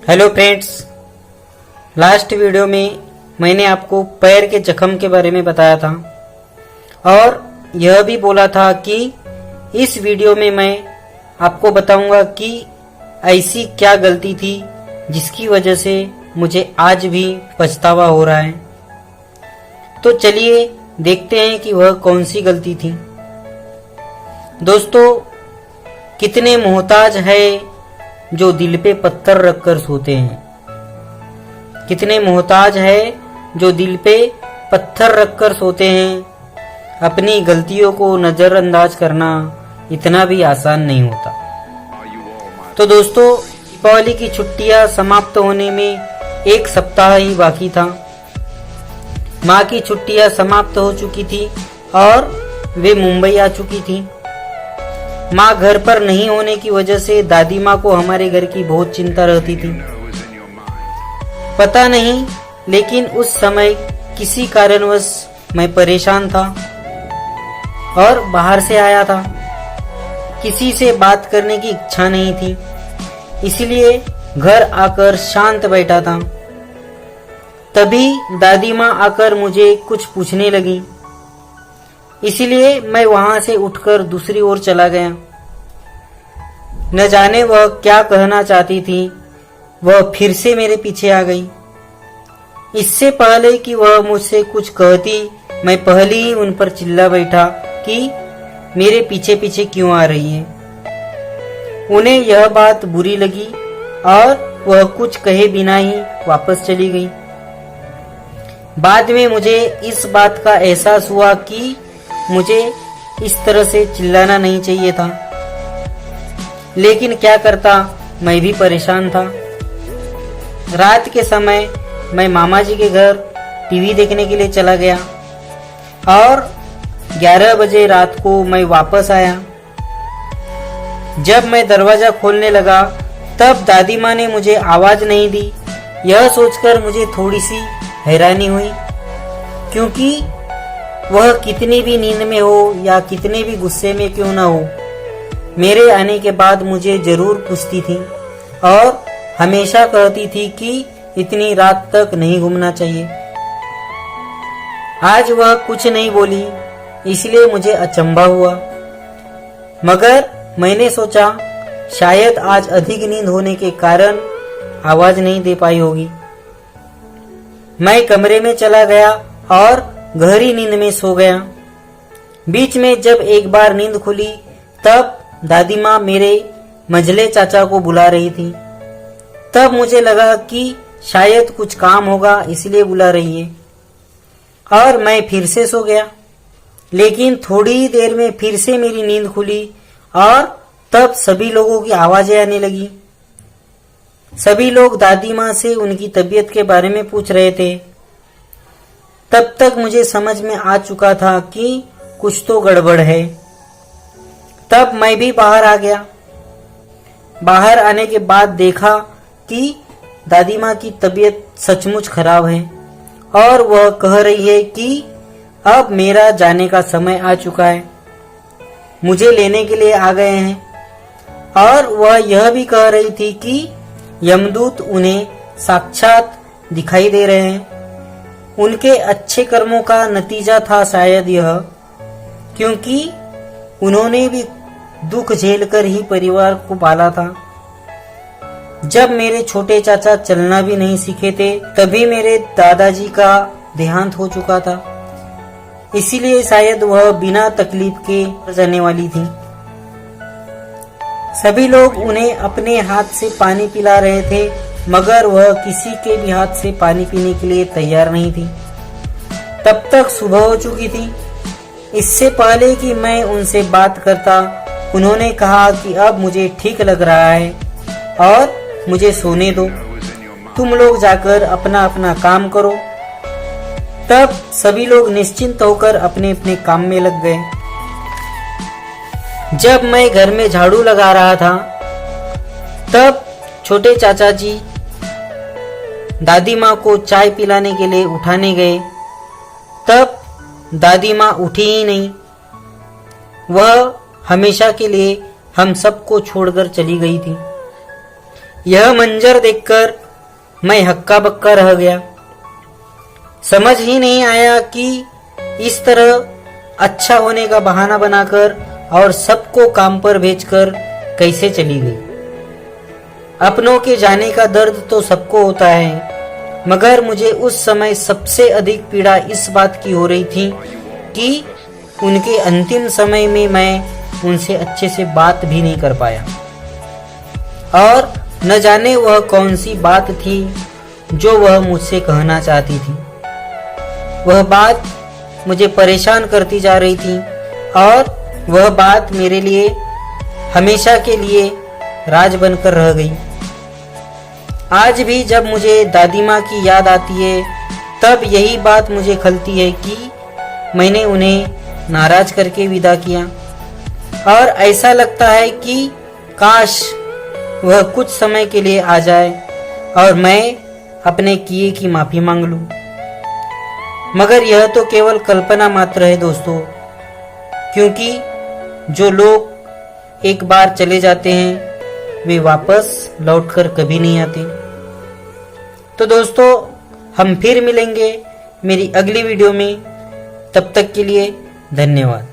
Hello friends, last video में मैंने आपको पैर के जख्म के बारे में बताया था और यह भी बोला था कि इस वीडियो में मैं आपको बताऊंगा कि ऐसी क्या गलती थी जिसकी वजह से मुझे आज भी पछतावा हो रहा है। तो चलिए देखते हैं कि वह कौन सी गलती थी। दोस्तों, कितने मोहताज है जो दिल पे पत्थर रखकर सोते हैं। कितने मोहताज है जो दिल पे पत्थर रखकर सोते हैं। अपनी गलतियों को नजरअंदाज करना इतना भी आसान नहीं होता। तो दोस्तों, दीपावली की छुट्टियां समाप्त होने में एक सप्ताह ही बाकी था। माँ की छुट्टियां समाप्त हो चुकी थी और वे मुंबई आ चुकी थी। माँ घर पर नहीं होने की वजह से दादी माँ को हमारे घर की बहुत चिंता रहती थी। पता नहीं, लेकिन उस समय किसी कारणवश मैं परेशान था और बाहर से आया था। किसी से बात करने की इच्छा नहीं थी, इसलिए घर आकर शांत बैठा था। तभी दादी माँ आकर मुझे कुछ पूछने लगी, इसलिए मैं वहां से उठकर दूसरी ओर चला गया। न जाने वह क्या कहना चाहती थी, वह फिर से मेरे पीछे आ गई। इससे पहले कि वह मुझसे कुछ कहती, मैं पहले ही उन पर चिल्ला बैठा कि मेरे पीछे पीछे क्यों आ रही है। उन्हें यह बात बुरी लगी और वह कुछ कहे बिना ही वापस चली गई। बाद में मुझे इस बात का एहसास हुआ कि मुझे इस तरह से चिल्लाना नहीं चाहिए था, लेकिन क्या करता, मैं भी परेशान था। रात के समय मैं मामा जी के घर टीवी देखने के लिए चला गया और 11 बजे रात को मैं वापस आया। जब मैं दरवाजा खोलने लगा तब दादी माँ ने मुझे आवाज नहीं दी। यह सोचकर मुझे थोड़ी सी हैरानी हुई, क्योंकि वह कितनी भी नींद में हो या कितने भी गुस्से में क्यों ना हो, मेरे आने के बाद मुझे जरूर पूछती थी और हमेशा कहती थी कि इतनी रात तक नहीं घूमना चाहिए। आज वह कुछ नहीं बोली, इसलिए मुझे अचंभा हुआ। मगर मैंने सोचा शायद आज अधिक नींद होने के कारण आवाज नहीं दे पाई होगी। मैं कमरे में चला गया और गहरी नींद में सो गया। बीच में जब एक बार नींद खुली तब दादी माँ मेरे मझले चाचा को बुला रही थी। तब मुझे लगा कि शायद कुछ काम होगा, इसलिए बुला रही है, और मैं फिर से सो गया। लेकिन थोड़ी ही देर में फिर से मेरी नींद खुली और तब सभी लोगों की आवाजें आने लगी। सभी लोग दादी माँ से उनकी तबीयत के बारे में पूछ रहे थे। तब तक मुझे समझ में आ चुका था कि कुछ तो गड़बड़ है। तब मैं भी बाहर आ गया। बाहर आने के बाद देखा कि दादी माँ की तबीयत सचमुच खराब है और वह कह रही है कि अब मेरा जाने का समय आ चुका है। मुझे लेने के लिए आ गए हैं और वह यह भी कह रही थी कि यमदूत उन्हें साक्षात दिखाई दे रहे हैं। उनके अच्छे कर्मों का नतीजा था शायद यह, क्योंकि उन्होंने भी दुख झेलकर ही परिवार को पाला था। जब मेरे छोटे चाचा चलना भी नहीं सीखे थे तभी मेरे दादाजी का देहांत हो चुका था, इसीलिए शायद वह बिना तकलीफ के मर जाने वाली थी। सभी लोग उन्हें अपने हाथ से पानी पिला रहे थे, मगर वह किसी के भी हाथ से पानी पीने के लिए तैयार नहीं थी। तब तक सुबह हो चुकी थी। इससे पहले कि मैं उनसे बात करता, उन्होंने कहा कि अब मुझे ठीक लग रहा है और मुझे सोने दो, तुम लोग जाकर अपना अपना काम करो। तब सभी लोग निश्चिंत होकर अपने अपने काम में लग गए। जब मैं घर में झाड़ू लगा रहा था तब छोटे चाचा जी दादी माँ को चाय पिलाने के लिए उठाने गए। तब दादी माँ उठी ही नहीं। वह हमेशा के लिए हम सबको छोड़कर चली गई थी। यह मंजर देखकर मैं हक्का बक्का रह गया। समझ ही नहीं आया कि इस तरह अच्छा होने का बहाना बनाकर और सबको काम पर भेजकर कैसे चली गई। अपनों के जाने का दर्द तो सबको होता है, मगर मुझे उस समय सबसे अधिक पीड़ा इस बात की हो रही थी कि उनके अंतिम समय में मैं उनसे अच्छे से बात भी नहीं कर पाया। और न जाने वह कौन सी बात थी जो वह मुझसे कहना चाहती थी। वह बात मुझे परेशान करती जा रही थी और वह बात मेरे लिए हमेशा के लिए राज बनकर रह गई। आज भी जब मुझे दादी माँ की याद आती है तब यही बात मुझे खलती है कि मैंने उन्हें नाराज करके विदा किया, और ऐसा लगता है कि काश वह कुछ समय के लिए आ जाए और मैं अपने किए की माफी मांग लूं। मगर यह तो केवल कल्पना मात्र है दोस्तों, क्योंकि जो लोग एक बार चले जाते हैं वे वापस लौटकर कभी नहीं आते। तो दोस्तों, हम फिर मिलेंगे मेरी अगली वीडियो में। तब तक के लिए धन्यवाद।